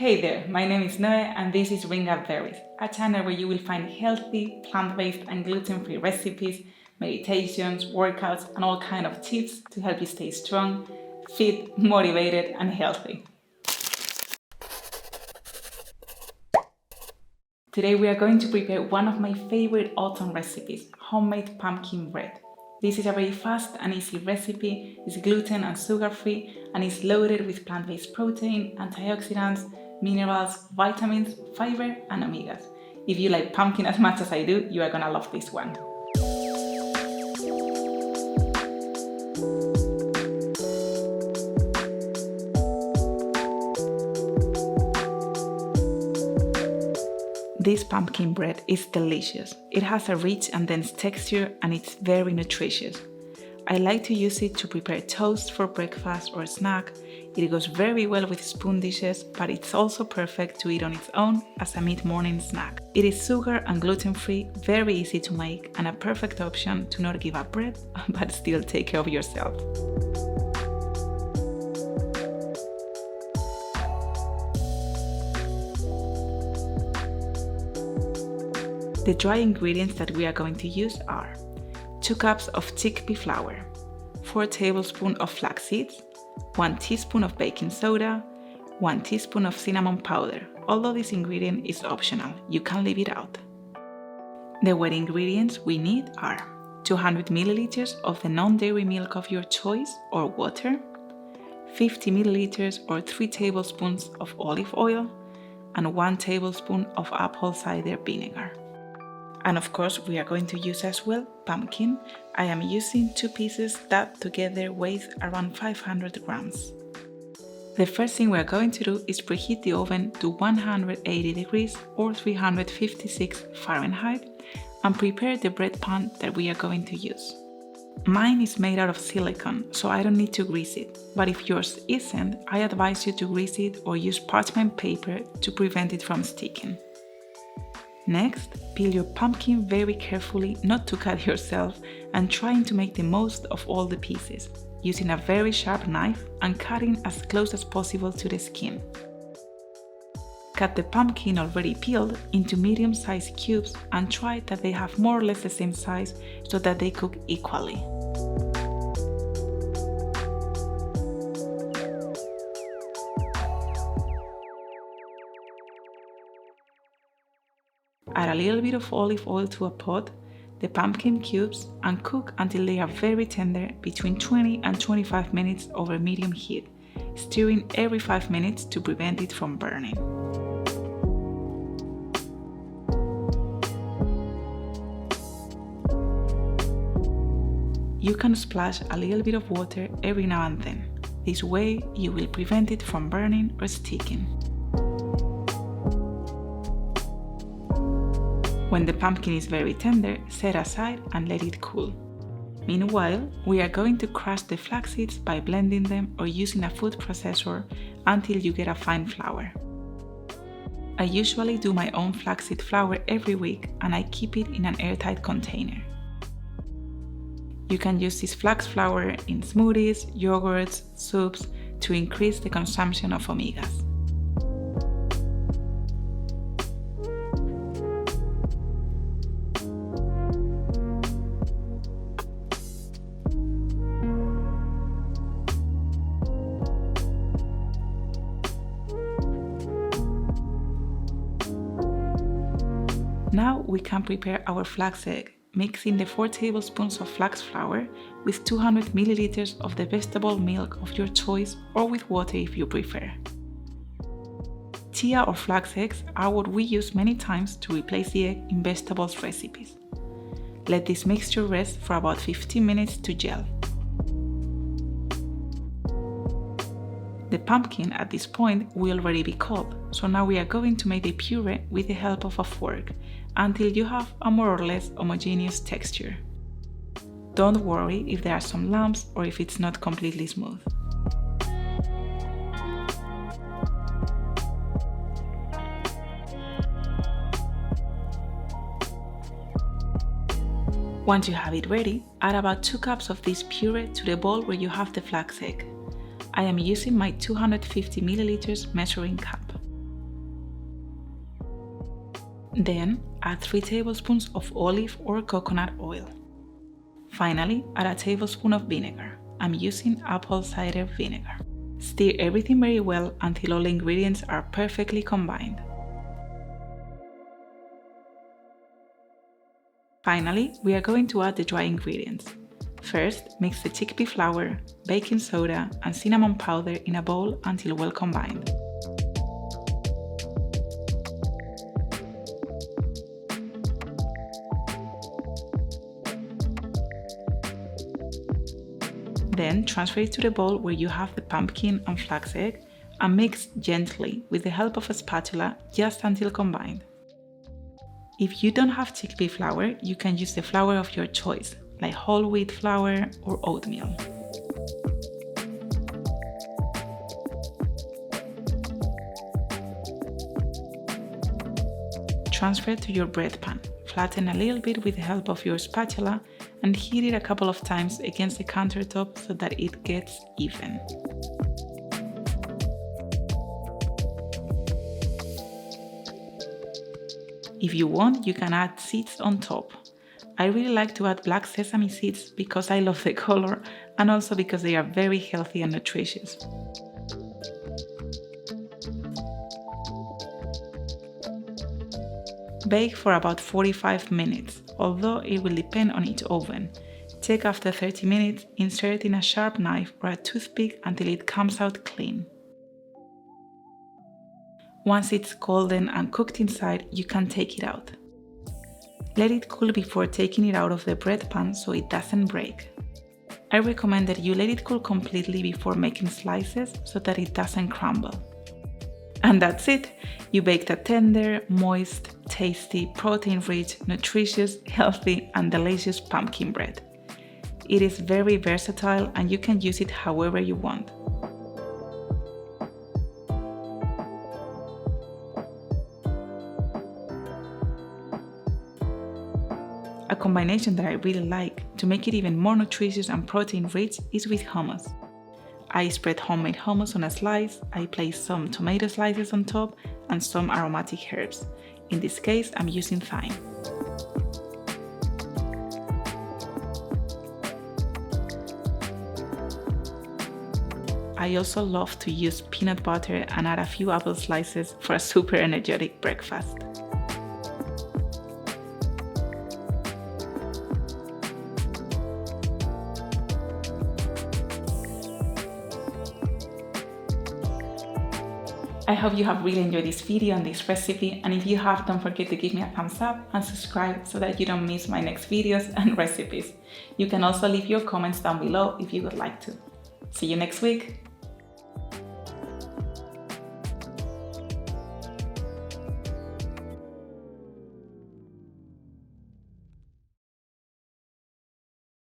Hey there, my name is Noe and this is Ring Up Berries, a channel where you will find healthy, plant-based and gluten-free recipes, meditations, workouts and all kinds of tips to help you stay strong, fit, motivated and healthy. Today we are going to prepare one of my favorite autumn recipes, homemade pumpkin bread. This is a very fast and easy recipe, it's gluten and sugar-free and is loaded with plant-based protein, antioxidants, minerals, vitamins, fiber and omegas. If you like pumpkin as much as I do, you are gonna love this one. This pumpkin bread is delicious. It has a rich and dense texture and it's very nutritious. I like to use it to prepare toast for breakfast or snack. It goes very well with spoon dishes, but it's also perfect to eat on its own as a mid-morning snack. It is sugar and gluten-free, very easy to make, and a perfect option to not give up bread, but still take care of yourself. The dry ingredients that we are going to use are 2 cups of chickpea flour, 4 tablespoons of flax seeds, 1 teaspoon of baking soda, 1 teaspoon of cinnamon powder. Although this ingredient is optional, you can leave it out. The wet ingredients we need are 200 milliliters of the non-dairy milk of your choice or water, 50 milliliters or 3 tablespoons of olive oil, and 1 tablespoon of apple cider vinegar. And of course, we are going to use as well pumpkin. I am using 2 pieces that together weigh around 500 grams. The first thing we are going to do is preheat the oven to 180 degrees or 356 Fahrenheit and prepare the bread pan that we are going to use. Mine is made out of silicone, so I don't need to grease it, but if yours isn't, I advise you to grease it or use parchment paper to prevent it from sticking. Next, peel your pumpkin very carefully, not to cut yourself, and trying to make the most of all the pieces, using a very sharp knife and cutting as close as possible to the skin. Cut the pumpkin already peeled into medium-sized cubes and try that they have more or less the same size so that they cook equally. Add a little bit of olive oil to a pot, the pumpkin cubes, and cook until they are very tender between 20 and 25 minutes over medium heat, stirring every 5 minutes to prevent it from burning. You can splash a little bit of water every now and then. This way you will prevent it from burning or sticking. When the pumpkin is very tender, set aside and let it cool. Meanwhile, we are going to crush the flax seeds by blending them or using a food processor until you get a fine flour. I usually do my own flaxseed flour every week and I keep it in an airtight container. You can use this flax flour in smoothies, yogurts, soups to increase the consumption of omegas. Now we can prepare our flax egg, mixing the 4 tablespoons of flax flour with 200 milliliters of the vegetable milk of your choice or with water if you prefer. Chia or flax eggs are what we use many times to replace the egg in vegetables recipes. Let this mixture rest for about 15 minutes to gel. The pumpkin at this point will already be cold, so now we are going to make the puree with the help of a fork until you have a more or less homogeneous texture. Don't worry if there are some lumps or if it's not completely smooth. Once you have it ready, add about 2 cups of this puree to the bowl where you have the flax egg. I am using my 250 milliliters measuring cup. Then add 3 tablespoons of olive or coconut oil. Finally, add a tablespoon of vinegar. I'm using apple cider vinegar. Stir everything very well until all ingredients are perfectly combined. Finally, we are going to add the dry ingredients. First, mix the chickpea flour, baking soda, and cinnamon powder in a bowl until well combined. Then transfer it to the bowl where you have the pumpkin and flax egg and mix gently with the help of a spatula just until combined. If you don't have chickpea flour, you can use the flour of your choice, like whole wheat flour or oatmeal. Transfer it to your bread pan. Flatten a little bit with the help of your spatula and heat it a couple of times against the countertop so that it gets even. If you want, you can add seeds on top. I really like to add black sesame seeds because I love the color and also because they are very healthy and nutritious. Bake for about 45 minutes, although it will depend on each oven. Check after 30 minutes, insert in a sharp knife or a toothpick until it comes out clean. Once it's golden and cooked inside, you can take it out. Let it cool before taking it out of the bread pan so it doesn't break. I recommend that you let it cool completely before making slices so that it doesn't crumble. And that's it! You baked a tender, moist, tasty, protein-rich, nutritious, healthy, and delicious pumpkin bread. It is very versatile and you can use it however you want. A combination that I really like to make it even more nutritious and protein-rich is with hummus. I spread homemade hummus on a slice, I place some tomato slices on top and some aromatic herbs. In this case, I'm using thyme. I also love to use peanut butter and add a few apple slices for a super energetic breakfast. I hope you have really enjoyed this video and this recipe, and if you have, don't forget to give me a thumbs up and subscribe so that you don't miss my next videos and recipes. You can also leave your comments down below if you would like to. See you next week!